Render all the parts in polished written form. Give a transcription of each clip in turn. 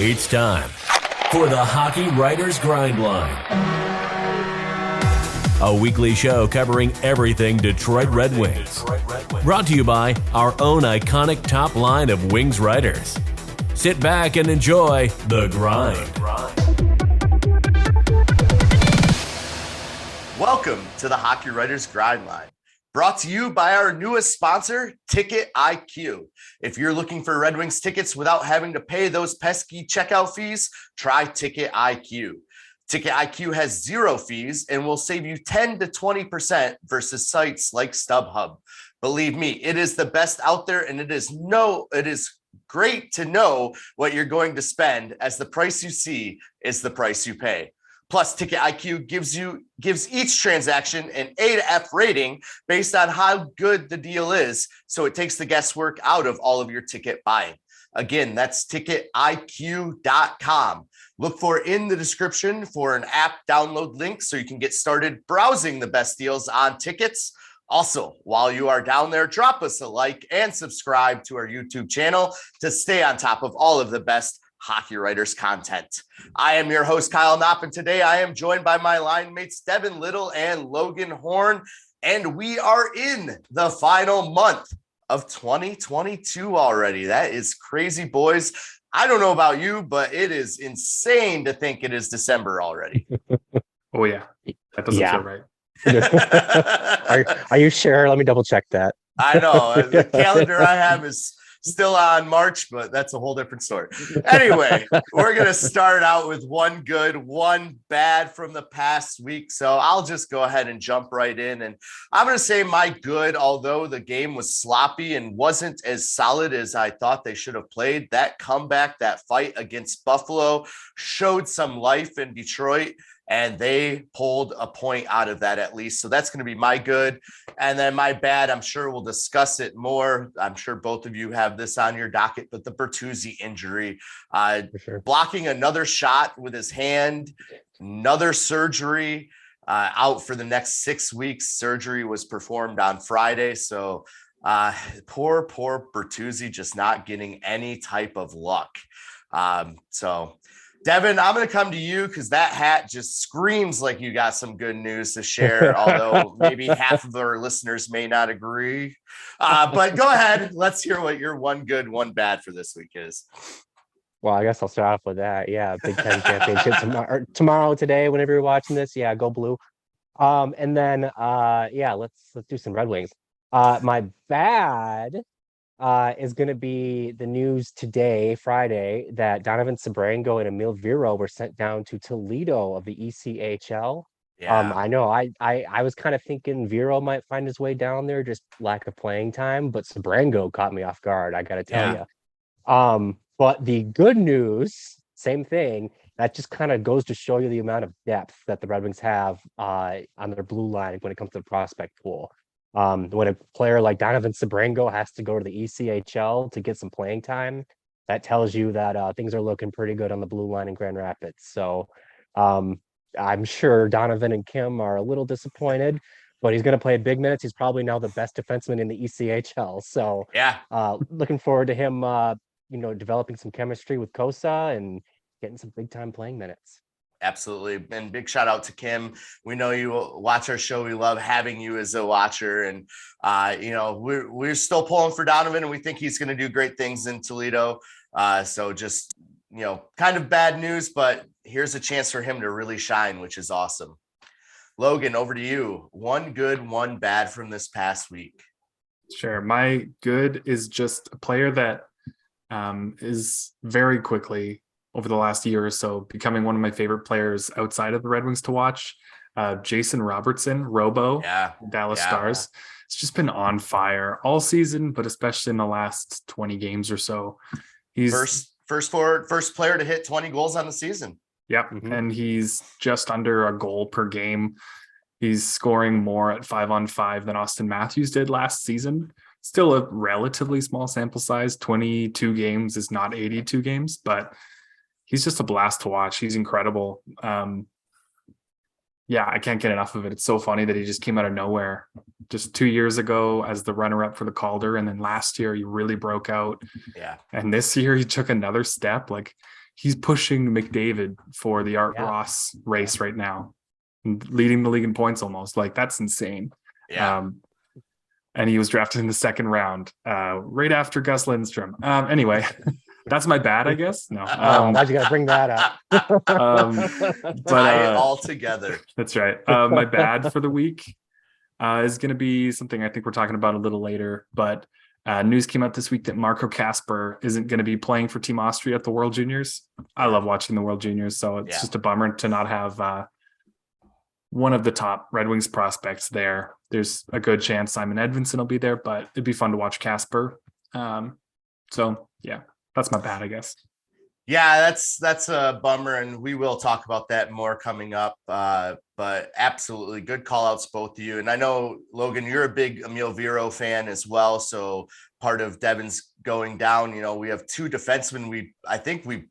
It's time for the Hockey Writers Grind Line, a weekly show covering everything Detroit Red Wings. Brought to you by our own iconic top line of Wings writers. Sit back and enjoy the grind. Welcome to the Hockey Writers Grind Line, brought to you by our newest sponsor, Ticket IQ. If you're looking for Red Wings tickets without having to pay those pesky checkout fees, try Ticket IQ. Ticket IQ has zero fees and will save you 10 to 20% versus sites like StubHub. Believe me, it is the best out there, and it is great to know what you're going to spend, as the price you see is the price you pay. Plus, Ticket IQ gives each transaction an A to F rating based on how good the deal is, so it takes the guesswork out of all of your ticket buying. Again, that's ticketiq.com. Look for in the description for an app download link so you can get started browsing the best deals on tickets. Also, while you are down there, drop us a like and subscribe to our YouTube channel to stay on top of all of the best Hockey Writers content. I am your host, Kyle Knopp, and today I am joined by my line mates, Devin Little and Logan Horn, and we are in the final month of 2022 already. That is crazy, boys. I don't know about you, but it is insane to think it is December already. Oh, yeah. That doesn't feel right. Are you sure? Let me double check that. I know. The calendar I have is still on March, but that's a whole different story. Anyway, we're going to start out with one good, one bad from the past week. So I'll just go ahead and jump right in. And I'm going to say my good, although the game was sloppy and wasn't as solid as I thought they should have played, that comeback, that fight against Buffalo showed some life in Detroit, and they pulled a point out of that at least. So that's going to be my good. And then my bad, I'm sure we'll discuss it more. I'm sure both of you have this on your docket, but the Bertuzzi injury, blocking another shot with his hand, another surgery, out for the next 6 weeks. Surgery was performed on Friday. So poor Bertuzzi, just not getting any type of luck. Devin, I'm going to come to you because that hat just screams like you got some good news to share, although maybe half of our listeners may not agree. But go ahead. Let's hear what your one good, one bad for this week is. Well, I guess I'll start off with that. Yeah, Big Ten championship tomorrow, today, whenever you're watching this. Yeah, go blue. And then, let's do some Red Wings. My bad is going to be the news today, Friday, that Donovan Sabrango and Emil Viro were sent down to Toledo of the ECHL. Yeah. I know I was kind of thinking Viro might find his way down there, just lack of playing time, but Sabrango caught me off guard, I got to tell you. But the good news, same thing, that just kind of goes to show you the amount of depth that the Red Wings have on their blue line when it comes to the prospect pool. When a player like Donovan Sabrango has to go to the ECHL to get some playing time, that tells you that things are looking pretty good on the blue line in Grand Rapids. So I'm sure Donovan and Kim are a little disappointed, but he's going to play big minutes. He's probably now the best defenseman in the ECHL. So looking forward to him, developing some chemistry with Kosa and getting some big time playing minutes. Absolutely. And big shout out to Kim. We know you watch our show. We love having you as a watcher. And, we're still pulling for Donovan, and we think he's going to do great things in Toledo. So just, kind of bad news, but here's a chance for him to really shine, which is awesome. Logan, over to you. One good, one bad from this past week. Sure. My good is just a player that is very quickly over the last year or so becoming one of my favorite players outside of the Red Wings to watch. Jason Robertson, Robo, Dallas Stars. It's just been on fire all season, but especially in the last 20 games or so. He's first player to hit 20 goals on the season. Yep. Mm-hmm. And he's just under a goal per game. He's scoring more at 5-on-5 than Austin Matthews did last season. Still a relatively small sample size. 22 games is not 82 games, but he's just a blast to watch. He's incredible. I can't get enough of it. It's so funny that he just came out of nowhere just 2 years ago as the runner-up for the Calder. And then last year he really broke out. Yeah. And this year he took another step. Like, he's pushing McDavid for the Art Ross race right now, leading the league in points almost. Like, that's insane. Yeah. And he was drafted in the second round, right after Gus Lindstrom. Anyway, that's my bad, I guess. No. Why'd you got to bring that up? But tie it all together. That's right. My bad for the week is going to be something I think we're talking about a little later. But news came out this week that Marco Kasper isn't going to be playing for Team Austria at the World Juniors. I love watching the World Juniors, so it's just a bummer to not have one of the top Red Wings prospects there. There's a good chance Simon Edvinsson will be there, but it'd be fun to watch Kasper. So yeah, that's my bad, I guess. Yeah, that's a bummer, and we will talk about that more coming up. But absolutely good call outs, both of you. And I know, Logan, you're a big Emil Viro fan as well. So part of Devin's going down, we have two defensemen. I think we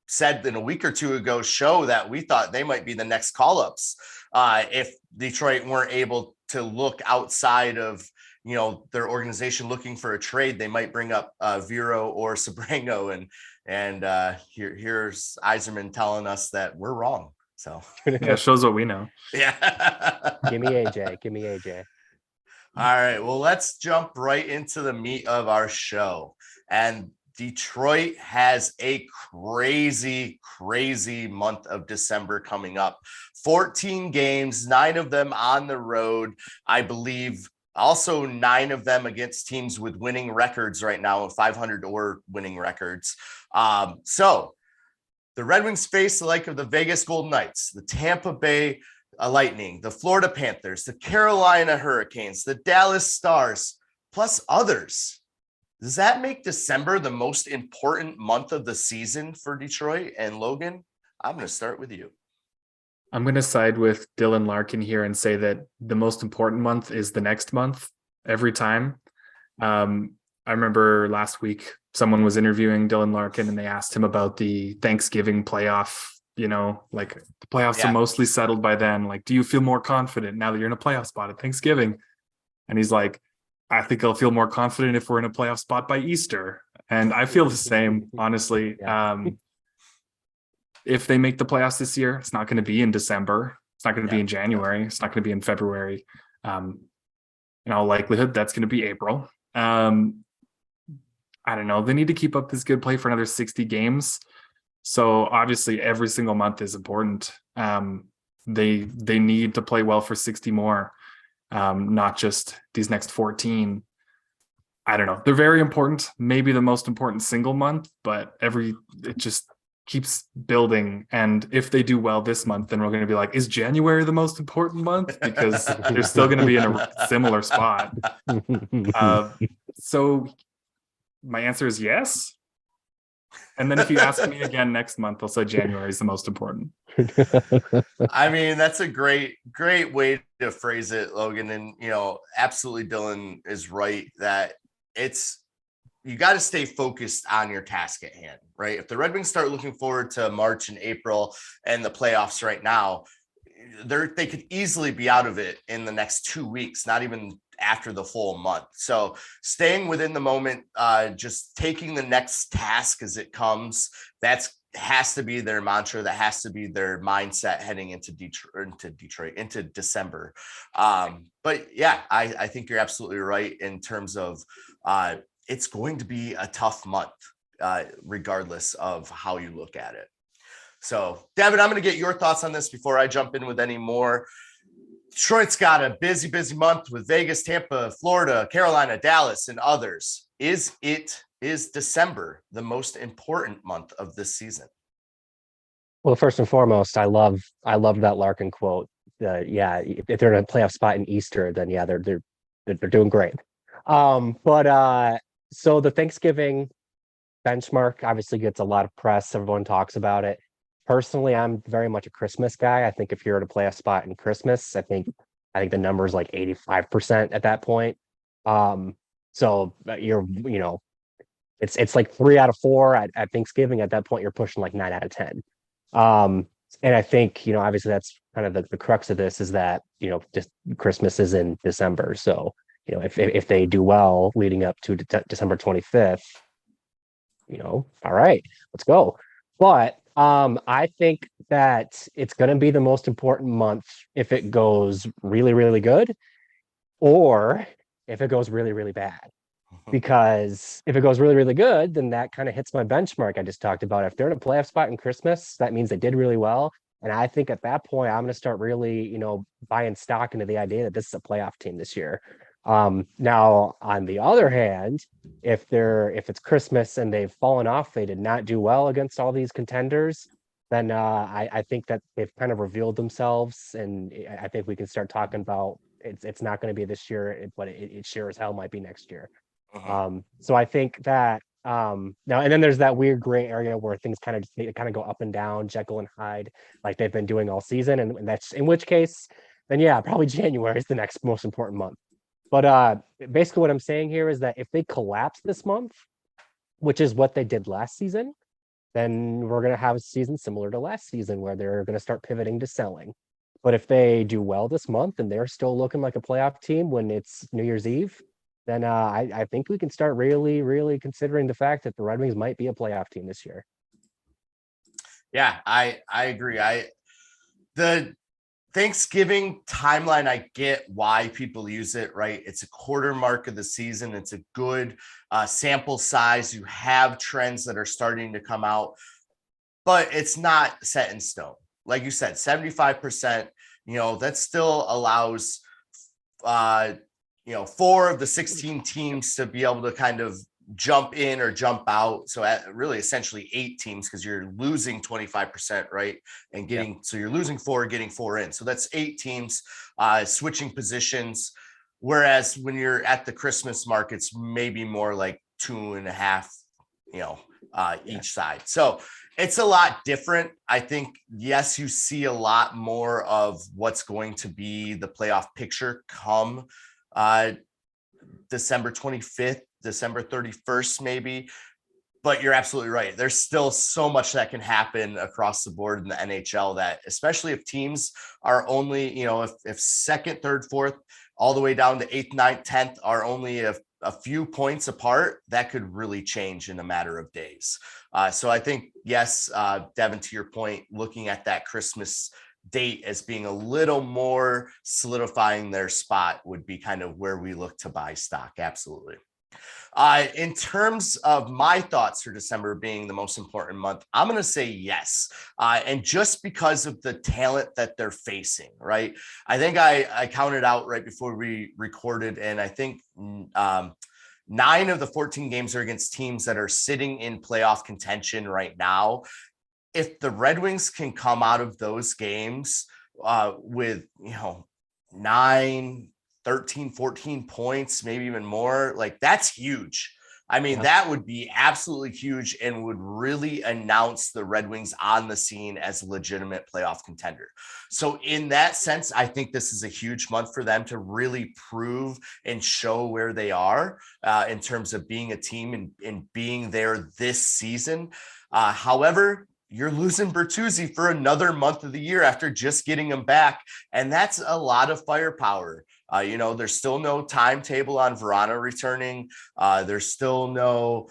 said in a week or two ago show that we thought they might be the next call ups if Detroit weren't able to look outside of their organization looking for a trade. They might bring up Viro or Sabrango, and here's Yzerman telling us that we're wrong. So yeah, shows what we know. Yeah. Give me AJ. All right, well, let's jump right into the meat of our show. And Detroit has a crazy month of December coming up. 14 games, 9 of them on the road. I believe also 9 of them against teams with winning records right now, 500 or winning records. So the Red Wings face the like of the Vegas Golden Knights, the Tampa Bay Lightning, the Florida Panthers, the Carolina Hurricanes, the Dallas Stars, plus others. Does that make December the most important month of the season for Detroit? And Logan, I'm going to start with you. I'm going to side with Dylan Larkin here and say that the most important month is the next month every time. I remember last week someone was interviewing Dylan Larkin and they asked him about the Thanksgiving playoff, like the playoffs are mostly settled by then. Like, do you feel more confident now that you're in a playoff spot at Thanksgiving? And he's like, I think I'll feel more confident if we're in a playoff spot by Easter. And I feel the same, honestly. If they make the playoffs this year, it's not going to be in December. It's not going to be in January. It's not going to be in February. In all likelihood, that's going to be April. I don't know. They need to keep up this good play for another 60 games. So obviously every single month is important. They need to play well for 60 more, not just these next 14. I don't know. They're very important. Maybe the most important single month, but it just keeps building. And if they do well this month, then we're going to be like, is January the most important month? Because they're still going to be in a similar spot. So my answer is yes. And then if you ask me again next month, I'll say January is the most important. I mean, that's a great way to phrase it, Logan. And, absolutely Dylan is right that you got to stay focused on your task at hand, right? If the Red Wings start looking forward to March and April and the playoffs right now, they could easily be out of it in the next 2 weeks, not even after the full month. So staying within the moment, just taking the next task as it comes, has to be their mantra. That has to be their mindset heading into December. But yeah, I think you're absolutely right in terms of it's going to be a tough month, regardless of how you look at it. So, Devin, I'm going to get your thoughts on this before I jump in with any more. Detroit's got a busy month with Vegas, Tampa, Florida, Carolina, Dallas, and others. Is December the most important month of this season? Well, first and foremost, I love that Larkin quote. If they're in a playoff spot in Easter, then they're doing great. So the Thanksgiving benchmark obviously gets a lot of press. Everyone talks about it. Personally, I'm very much a Christmas guy. I think if you're at a playoff spot in Christmas, I think the number is like 85% at that point. So it's like 3 out of 4 at Thanksgiving. At that point, you're pushing like 9 out of 10. And I think, obviously that's kind of the crux of this is that, just Christmas is in December. So, if they do well leading up to December 25th, all right, let's go. But I think that it's going to be the most important month if it goes really, really good, or if it goes really, really bad. Because if it goes really, really good, then that kind of hits my benchmark I just talked about. If they're in a playoff spot in Christmas, that means they did really well. And I think at that point, I'm going to start really, buying stock into the idea that this is a playoff team this year. Now, on the other hand, if it's Christmas and they've fallen off, they did not do well against all these contenders, then I think that they've kind of revealed themselves, and I think we can start talking about it's not going to be this year, but it sure as hell might be next year. So I think that now, and then there's that weird gray area where things kind of go up and down, Jekyll and Hyde, like they've been doing all season, and that's in which case, then yeah, probably January is the next most important month. But basically, what I'm saying here is that if they collapse this month, which is what they did last season, then we're going to have a season similar to last season where they're going to start pivoting to selling. But if they do well this month and they're still looking like a playoff team when it's New Year's Eve, then I think we can start really, really considering the fact that the Red Wings might be a playoff team this year. Yeah, I agree. The Thanksgiving timeline, I get why people use it, right? It's a quarter mark of the season. It's a good sample size. You have trends that are starting to come out, but it's not set in stone. Like you said, 75%, that still allows, 4 of the 16 teams to be able to kind of jump in or jump out. So really essentially 8 teams, because you're losing 25%, right? And so you're losing 4, getting 4 in. So that's 8 teams switching positions. Whereas when you're at the Christmas markets, maybe more like 2.5, each side. So it's a lot different. I think, yes, you see a lot more of what's going to be the playoff picture come December 25th, December 31st, maybe. But you're absolutely right. There's still so much that can happen across the board in the NHL, that especially if teams are only, if second, third, fourth, all the way down to 8th, 9th, 10th are only a few points apart, that could really change in a matter of days. So I think, yes, Devin, to your point, looking at that Christmas date as being a little more solidifying their spot would be kind of where we look to buy stock. Absolutely. In terms of my thoughts for December being the most important month, I'm going to say yes. And just because of the talent that they're facing, right? I think I counted out right before we recorded, and I think 9 of the 14 games are against teams that are sitting in playoff contention right now. If the Red Wings can come out of those games with, 9, 13, 14 points, maybe even more, like that's huge. I mean, that would be absolutely huge and would really announce the Red Wings on the scene as a legitimate playoff contender. So in that sense, I think this is a huge month for them to really prove and show where they are in terms of being a team and being there this season. However, you're losing Bertuzzi for another month of the year after just getting him back. And that's a lot of firepower. There's still no timetable on Verana returning. There's still no,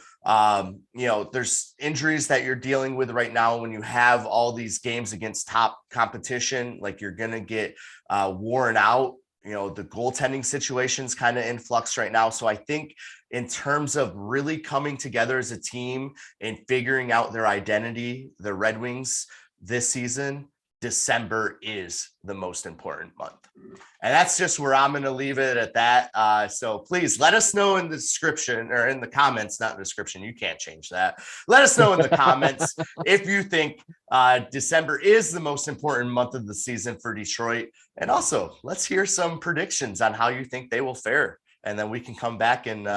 there's injuries that you're dealing with right now when you have all these games against top competition. Like you're going to get worn out. The goaltending situation's kind of in flux right now. So I think in terms of really coming together as a team and figuring out their identity, the Red Wings this season, December is the most important month. And that's just where I'm going to leave it at that. So please let us know in the description, or in the comments, not in the description. You can't change that. Let us know in the comments if you think December is the most important month of the season for Detroit. And also, let's hear some predictions on how you think they will fare. And then we can come back and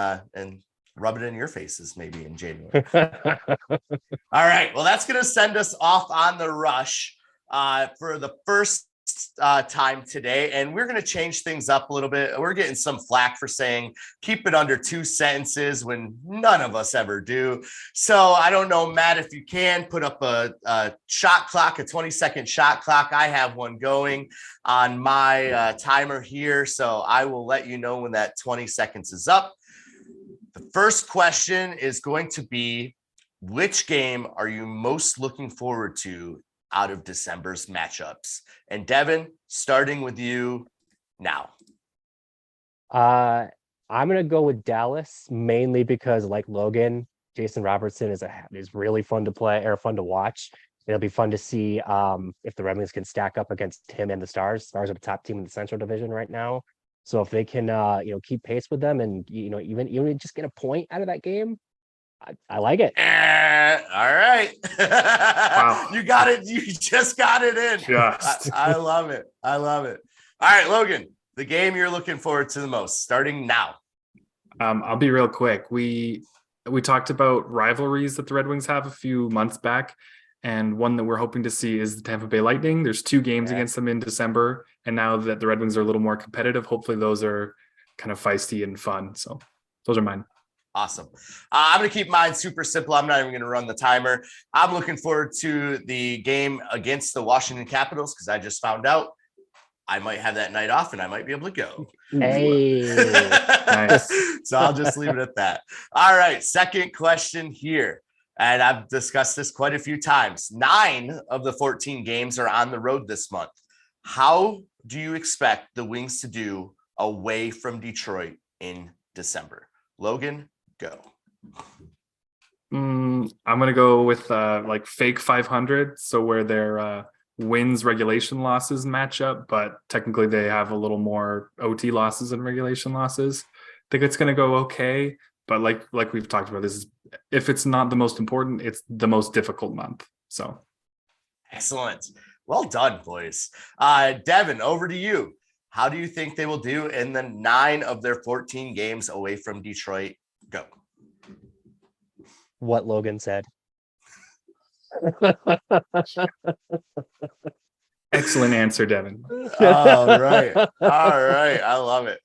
rub it in your faces maybe in January. All right. Well, that's going to send us off on the rush for the first time today. And we're going to change things up a little bit. We're getting some flack for saying keep it under 2 sentences when none of us ever do. So I don't know, Matt, if you can put up a shot clock, a 20-second shot clock. I have one going on my timer here. So I will let you know when that 20 seconds is up. The first question is going to be, which game are you most looking forward to out of December's matchups? And Devin, starting with you now. I'm gonna go with Dallas mainly because, like Logan, Jason Robertson is really fun to play or fun to watch. It'll be fun to see if the Red Wings can stack up against him and the Stars. Stars are the top team in the Central Division right now. So if they can keep pace with them and even just get a point out of that game, I like it. All right. Wow. You got it. You just got it in. I love it. I love it. All right, Logan, the game you're looking forward to the most, starting now. I'll be real quick. We talked about rivalries that the Red Wings have a few months back, and one that we're hoping to see is the Tampa Bay Lightning. There's 2 games against them in December, and now that the Red Wings are a little more competitive, hopefully those are kind of feisty and fun. So those are mine. Awesome. I'm going to keep mine super simple. I'm not even going to run the timer. I'm looking forward to the game against the Washington Capitals because I just found out I might have that night off and I might be able to go. Hey. Nice. So I'll just leave it at that. All right. Second question here. And I've discussed this quite a few times. 9 of the 14 games are on the road this month. How do you expect the Wings to do away from Detroit in December? Logan, go. I'm gonna go with like fake 500, so where their wins regulation losses match up, but technically they have a little more OT losses and regulation losses. I think it's gonna go okay, but like we've talked about, this is, if it's not the most important, it's the most difficult month. So excellent. Well done, boys. Devin, over to you. How do you think they will do in the 9 of their 14 games away from Detroit? Go. What Logan said. excellent answer, Devin. All right. I love it.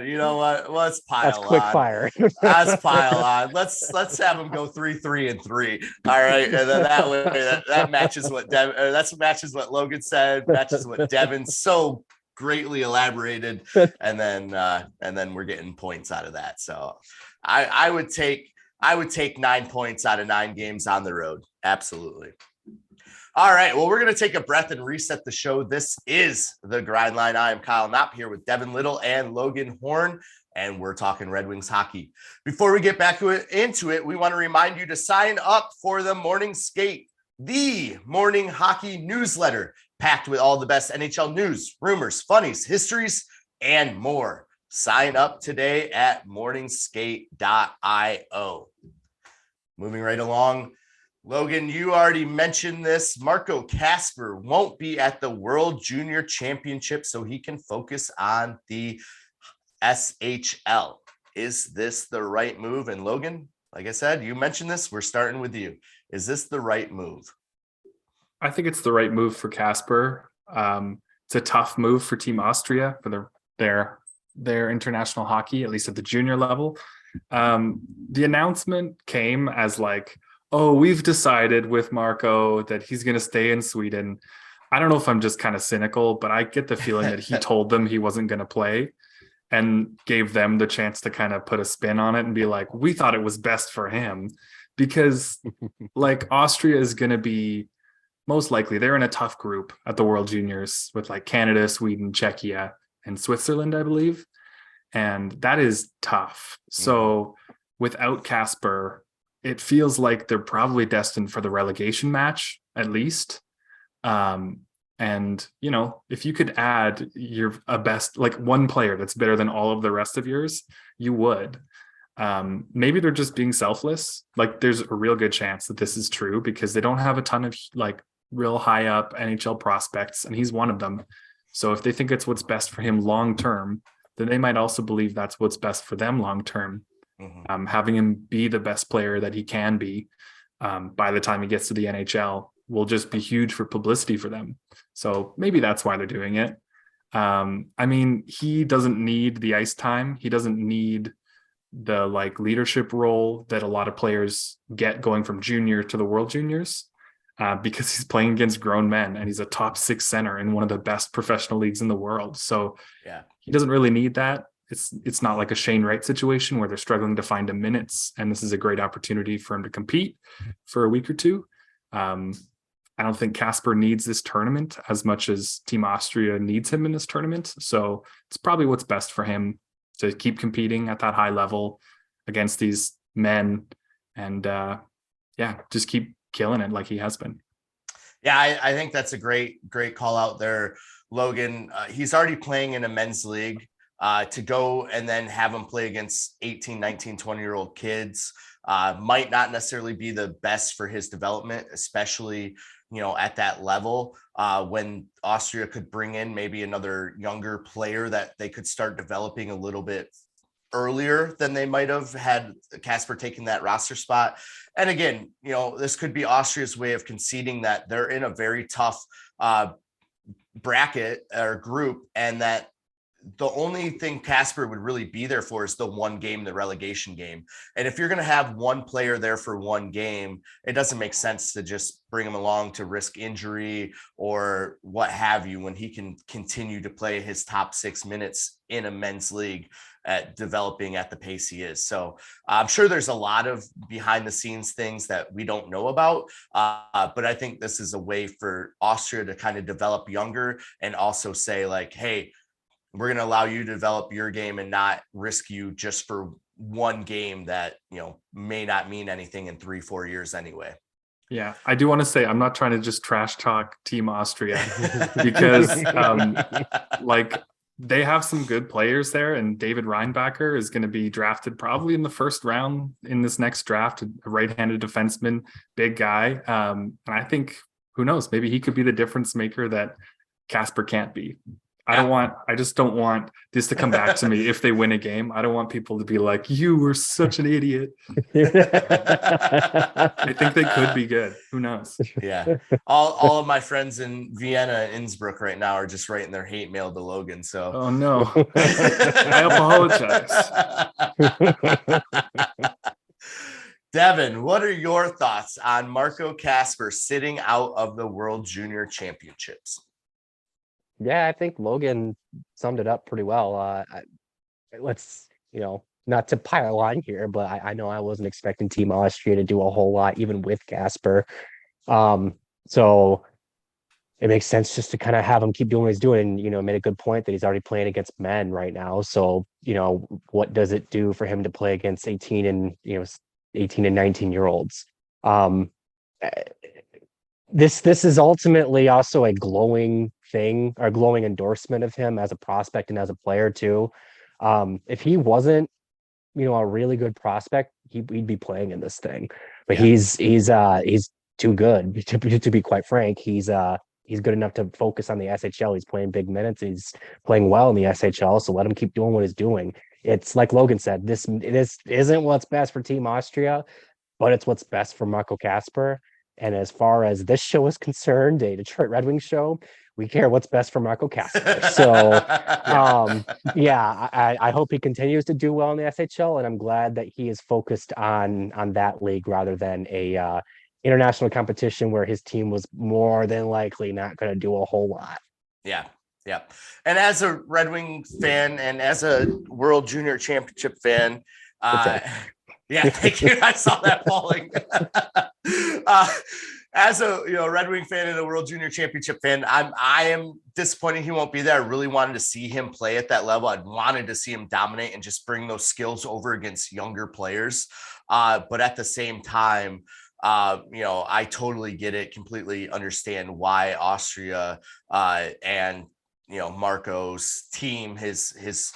You know what? Let's pile That's quick on. fire. Let's pile on. Let's have them go 3-3-3. All right, and then that way that matches what matches what Logan said. Matches what Devin so greatly elaborated, and then we're getting points out of that. So I would take 9 points out of 9 games on the road. Absolutely. All right. Well, we're going to take a breath and reset the show. This is the Grind Line. I am Kyle Knopp here with Devin Little and Logan Horn, and we're talking Red Wings hockey. Before we get back into it, we want to remind you to sign up for the Morning Skate, the morning hockey newsletter, packed with all the best NHL news, rumors, funnies, histories, and more. Sign up today at morningskate.io. Moving right along. Logan, you already mentioned this. Marco Kasper won't be at the World Junior Championship, so he can focus on the SHL. Is this the right move? And Logan, like I said, you mentioned this. We're starting with you. Is this the right move? I think it's the right move for Kasper. It's a tough move for Team Austria for their international hockey, at least at the junior level. The announcement came as like, oh, we've decided with Marco that he's going to stay in Sweden. I don't know if I'm just kind of cynical, but I get the feeling that he told them he wasn't going to play and gave them the chance to kind of put a spin on it and be like, we thought it was best for him, because like Austria is going to be, most likely they're in a tough group at the World Juniors with like Canada, Sweden, Czechia, and Switzerland, I believe. And that is tough. So without Kasper, it feels like they're probably destined for the relegation match, at least. And, you know, if you could add a best, like one player that's better than all of the rest of yours, you would. Maybe they're just being selfless. Like there's a real good chance that this is true because they don't have a ton of like real high up NHL prospects, and he's one of them. So if they think it's what's best for him long term, then they might also believe that's what's best for them long term. Having him be the best player that he can be by the time he gets to the NHL will just be huge for publicity for them. So maybe that's why they're doing it. I mean, he doesn't need the ice time. He doesn't need the like leadership role that a lot of players get going from junior to the World Juniors, because he's playing against grown men and he's a top 6 center in one of the best professional leagues in the world. So yeah, he doesn't really need that. it's not like a Shane Wright situation where they're struggling to find him minutes, and this is a great opportunity for him to compete for a week or two. I don't think Kasper needs this tournament as much as Team Austria needs him in this tournament. So it's probably what's best for him to keep competing at that high level against these men and just keep killing it like he has been. Yeah, I think that's a great call out there, Logan. He's already playing in a men's league. To go and then have him play against 18, 19, 20-year-old kids might not necessarily be the best for his development, especially, at that level, when Austria could bring in maybe another younger player that they could start developing a little bit earlier than they might have had Kasper taking that roster spot. And again, this could be Austria's way of conceding that they're in a very tough bracket or group, and that the only thing Kasper would really be there for is the one game, the relegation game. And if you're going to have one player there for one game, it doesn't make sense to just bring him along to risk injury or what have you, when he can continue to play his top 6 minutes in a men's league at developing at the pace he is. So I'm sure there's a lot of behind the scenes things that we don't know about. But I think this is a way for Austria to kind of develop younger and also say like, hey, we're going to allow you to develop your game and not risk you just for one game that, may not mean anything in 3-4 years anyway. Yeah, I do want to say, I'm not trying to just trash talk Team Austria because they have some good players there, and David Reinbacher is going to be drafted probably in the first round in this next draft, a right-handed defenseman, big guy. And I think, who knows, maybe he could be the difference maker that Kasper can't be. I just don't want this to come back to me if they win a game. I don't want people to be like, you were such an idiot. I think they could be good. Who knows? Yeah. All of my friends in Vienna and Innsbruck right now are just writing their hate mail to Logan. So, oh no, I apologize. Devin, what are your thoughts on Marco Kasper sitting out of the World Junior Championships? Yeah, I think Logan summed it up pretty well. Let's, not to pile on here, but I know I wasn't expecting Team Austria to do a whole lot, even with Kasper. So it makes sense just to kind of have him keep doing what he's doing. And, made a good point that he's already playing against men right now. So, what does it do for him to play against 18 and 19-year-olds? This is ultimately also a glowing thing, or glowing endorsement of him as a prospect and as a player too. If he wasn't, a really good prospect, he'd be playing in this thing. But Yeah. he's too good to be quite frank. He's good enough to focus on the SHL. He's playing big minutes. He's playing well in the SHL. So let him keep doing what he's doing. It's like Logan said, this isn't what's best for Team Austria, but it's what's best for Marco Kasper. And as far as this show is concerned, a Detroit Red Wings show, we care what's best for Marco Kasper. So, I hope he continues to do well in the SHL, and I'm glad that he is focused on that league rather than a international competition where his team was more than likely not going to do a whole lot. Yeah. Yeah. And as a Red Wing fan and as a World Junior Championship fan, yeah, thank you. I saw that falling. As a Red Wing fan and a World Junior Championship fan, I am disappointed he won't be there. I really wanted to see him play at that level. I wanted to see him dominate and just bring those skills over against younger players. But at the same time, I totally get it, completely understand why Austria and Marco's team, his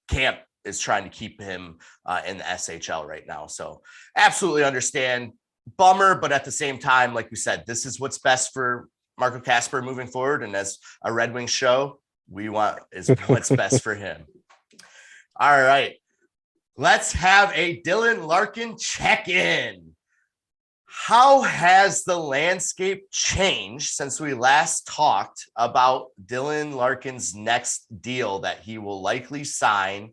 camp is trying to keep him in the SHL right now. So absolutely understand. Bummer, but at the same time, like we said, this is what's best for Marco Kasper moving forward. And as a Red Wings show, we want is what's best for him. All right. Let's have a Dylan Larkin check-in. How has the landscape changed since we last talked about Dylan Larkin's next deal that he will likely sign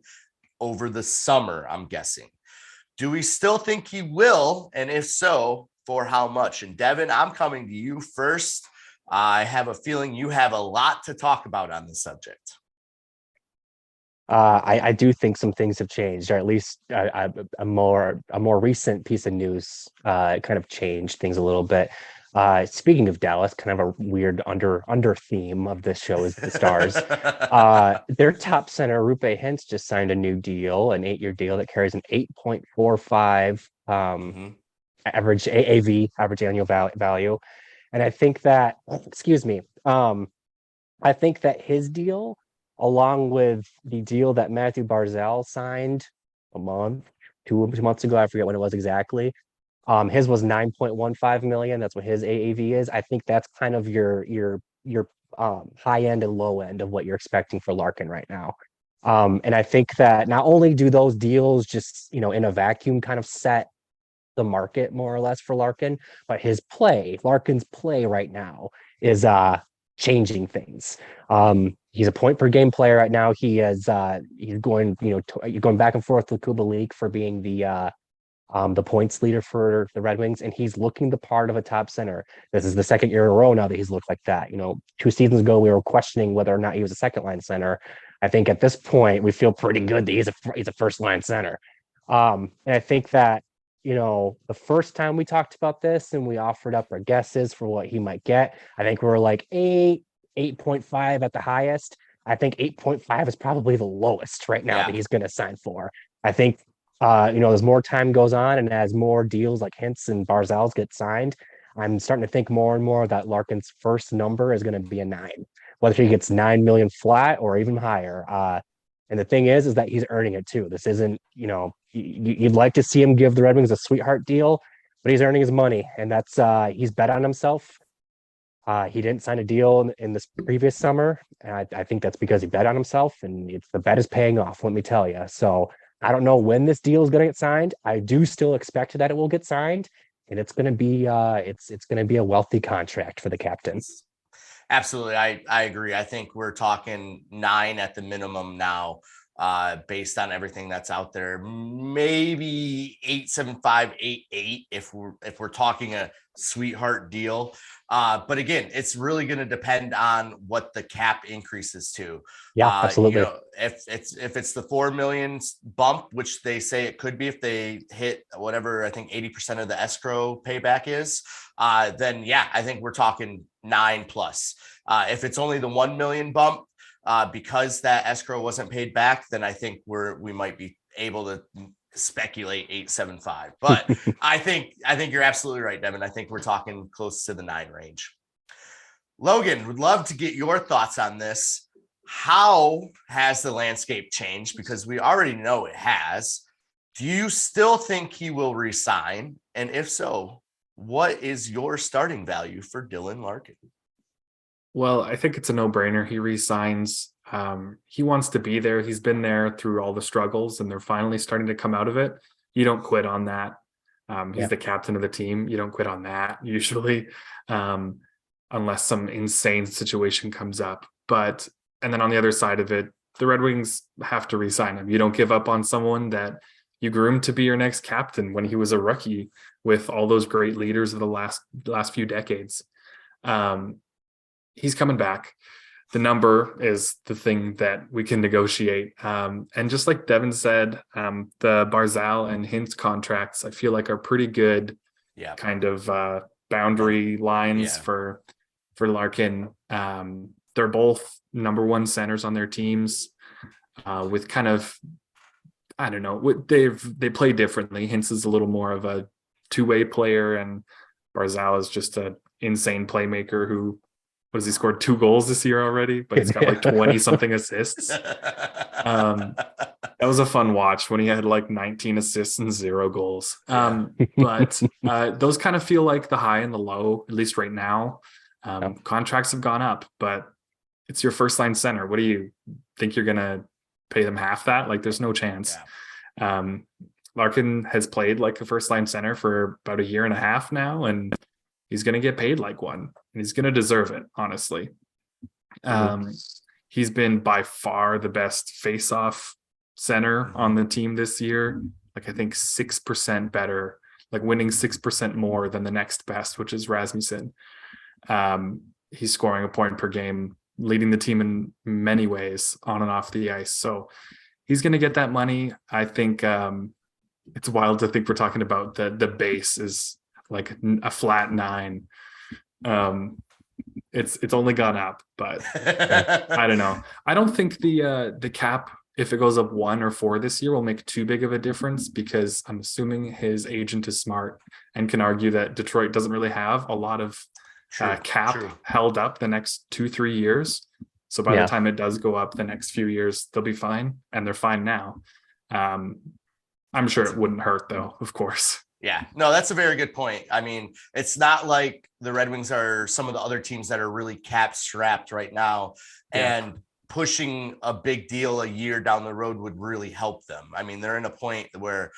over the summer, I'm guessing? Do we still think he will? And if so, for how much? And Devin, I'm coming to you first. I have a feeling you have a lot to talk about on this subject. I do think some things have changed, or at least a more recent piece of news kind of changed things a little bit. Speaking of Dallas, kind of a weird under theme of this show is the Stars. Their top center, Rupe Hintz, just signed a new deal, an 8-year deal that carries an 8.45 Mhm. average AAV, average annual value. And I think that, excuse me, I think that his deal, along with the deal that Matthew Barzal signed a month, 2 months ago, I forget when it was exactly. His was 9.15 million. That's what his AAV is. I think that's kind of your high end and low end of what you're expecting for Larkin right now. And I think that not only do those deals just, in a vacuum kind of set the market more or less for Larkin, but Larkin's play right now is changing things. He's a point per game player right now. He's going, going back and forth with Kuba League for being the points leader for the Red Wings, and he's looking the part of a top center. This is the second year in a row now that he's looked like that. 2 seasons ago, we were questioning whether or not he was a second line center. I think at this point, we feel pretty good that he's a first line center. And I think that, the first time we talked about this and we offered up our guesses for what he might get, I think we were like 8.5 at the highest. I think 8.5 is probably the lowest right now that he's going to sign for. I think as more time goes on and as more deals like Hintz and Barzal's get signed, I'm starting to think more and more that Larkin's first number is going to be a 9, whether he gets 9 million flat or even higher. And the thing is that he's earning it too. This isn't, you'd like to see him give the Red Wings a sweetheart deal, but he's earning his money, and that's he's bet on himself. He didn't sign a deal in this previous summer. And I think that's because he bet on himself, and the bet is paying off, let me tell you. So I don't know when this deal is going to get signed. I do still expect that it will get signed, and it's going to be it's going to be a wealthy contract for the captain. Absolutely. I agree. I think we're talking 9 at the minimum now, based on everything that's out there. Maybe 8.75, 8.8 if we're talking a sweetheart deal. But again, it's really going to depend on what the cap increases to. Yeah, absolutely. If it's the 4 million bump, which they say it could be if they hit whatever I think 80% of the escrow payback is, then yeah, I think we're talking 9 plus. If it's only the 1 million bump, because that escrow wasn't paid back, then I think we might be able to speculate 8.75. But I think you're absolutely right, Devin. I think we're talking close to the 9 range. Logan, would love to get your thoughts on this. How has the landscape changed? Because we already know it has. Do you still think he will resign? And if so, what is your starting value for Dylan Larkin? Well, I think it's a no-brainer. He resigns. He wants to be there. He's been there through all the struggles, and they're finally starting to come out of it. You don't quit on that. He's the captain of the team. You don't quit on that usually, unless some insane situation comes up. And then on the other side of it, the Red Wings have to re-sign him. You don't give up on someone that you groomed to be your next captain when he was a rookie with all those great leaders of the last few decades. He's coming back. The number is the thing that we can negotiate. And just like Devin said, the Barzal and Hintz contracts, I feel like are pretty good kind of boundary lines for Larkin. They're both number 1 centers on their teams, with kind of, I don't know, they play differently. Hintz is a little more of a two-way player, and Barzal is just an insane playmaker who, what has he scored 2 goals this year already? But he's got like 20 something assists. That was a fun watch when he had like 19 assists and 0 goals. But those kind of feel like the high and the low, at least right now. Contracts have gone up, but it's your first line center. What do you think you're going to pay them half that? Like there's no chance. Larkin has played like a first line center for about 1.5 years now, and he's going to get paid like one, and he's going to deserve it, honestly. He's been by far the best face-off center on the team this year. Like I think 6% better, like winning 6% more than the next best, which is Rasmussen. He's scoring a point per game leading the team in many ways on and off the ice. So he's going to get that money. I think it's wild to think we're talking about the base is like a flat 9. It's only gone up, but I don't know. I don't think the cap, if it goes up 1 or 4 this year, will make too big of a difference, because I'm assuming his agent is smart and can argue that Detroit doesn't really have a lot of cap held up the next 2-3 years. So by the time it does go up the next few years, they'll be fine, and they're fine now. I'm sure it wouldn't hurt though, of course. Yeah, no, that's a very good point. I mean, it's not like the Red Wings are some of the other teams that are really cap strapped right now, and pushing a big deal a year down the road would really help them. I mean, they're in a point where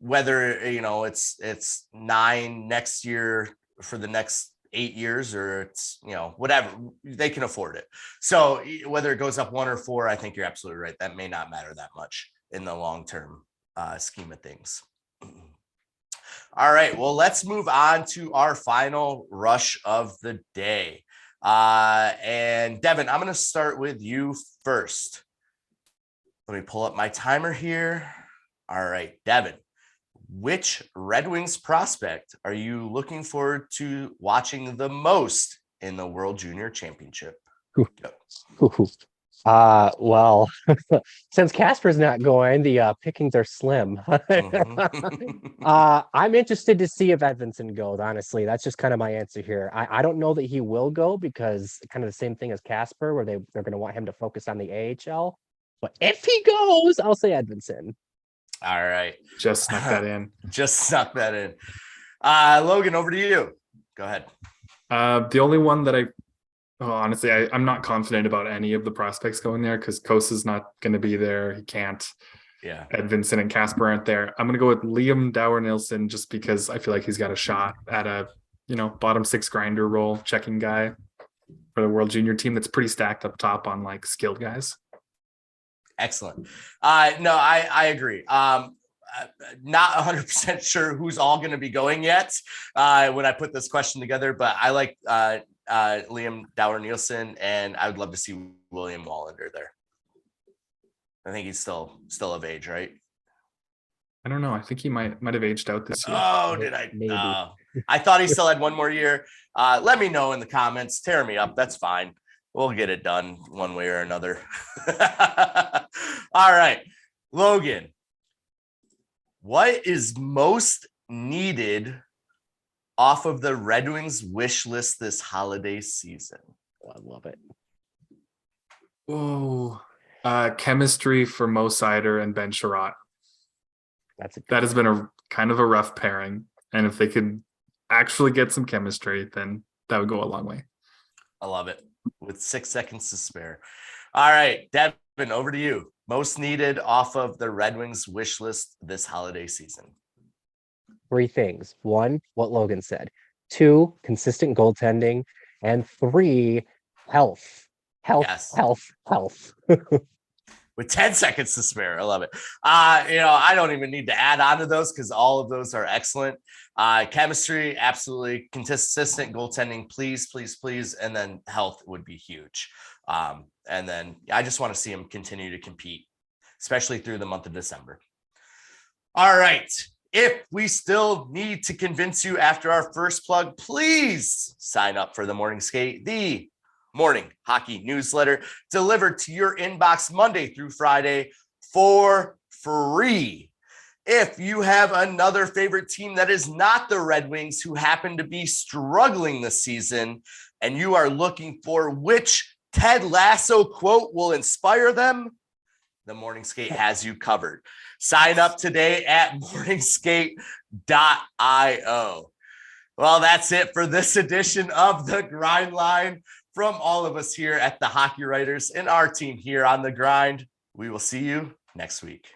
whether, it's 9 next year for the next 8 years, or it's, whatever, they can afford it. So whether it goes up 1 or 4, I think you're absolutely right. That may not matter that much in the long-term scheme of things. All right, well, let's move on to our final rush of the day. And Devin, I'm going to start with you first. Let me pull up my timer here. All right, Devin, which Red Wings prospect are you looking forward to watching the most in the World Junior Championship? Well, since Kasper's not going, the pickings are slim. I'm interested to see if Edvinsson goes, honestly. That's just kind of my answer here. I don't know that he will go, because kind of the same thing as Kasper, where they're going to want him to focus on the AHL. But if he goes, I'll say Edvinsson. All right. Just snuck that in. Logan, over to you. Go ahead. The only one that honestly, I'm not confident about any of the prospects going there, because Kosa's not going to be there. He can't. Yeah. Edvinsson and Kasper aren't there. I'm going to go with Liam Dower-Nilsson, just because I feel like he's got a shot at a, bottom 6 grinder role, checking guy for the World Junior team that's pretty stacked up top on like skilled guys. Excellent. No, I agree. Not 100% sure who's all going to be going yet when I put this question together, but I like Liam Dower-Nilsson, and I would love to see William Wallander there. I think he's still of age, right? I don't know. I think he might have aged out this year. Oh, did I? Maybe. I thought he still had 1 more year. Let me know in the comments. Tear me up. That's fine. We'll get it done one way or another. All right, Logan, what is most needed off of the Red Wings wish list this holiday season? Oh, I love it. Oh, chemistry for Mo Sider and Ben Sherratt. That has been a kind of a rough pairing, and if they could actually get some chemistry, then that would go a long way. I love it. With 6 seconds to spare. All right, Devin, over to you. Most needed off of the Red Wings wish list this holiday season. 3 things. 1, what Logan said. 2, consistent goaltending. And 3, health. Yes. Health. With 10 seconds to spare. I love it. I don't even need to add on to those, because all of those are excellent. Chemistry, absolutely. Consistent goaltending, please. And then health would be huge. And then I just want to see him continue to compete, especially through the month of December. All right. If we still need to convince you after our first plug, please sign up for the Morning Skate, the morning hockey newsletter delivered to your inbox Monday through Friday for free. If you have another favorite team that is not the Red Wings, who happen to be struggling this season, and you are looking for which Ted Lasso quote will inspire them, the Morning Skate has you covered. Sign up today at morningskate.io. Well, that's it for this edition of the Grind Line. From all of us here at the Hockey Writers and our team here on the Grind, we will see you next week.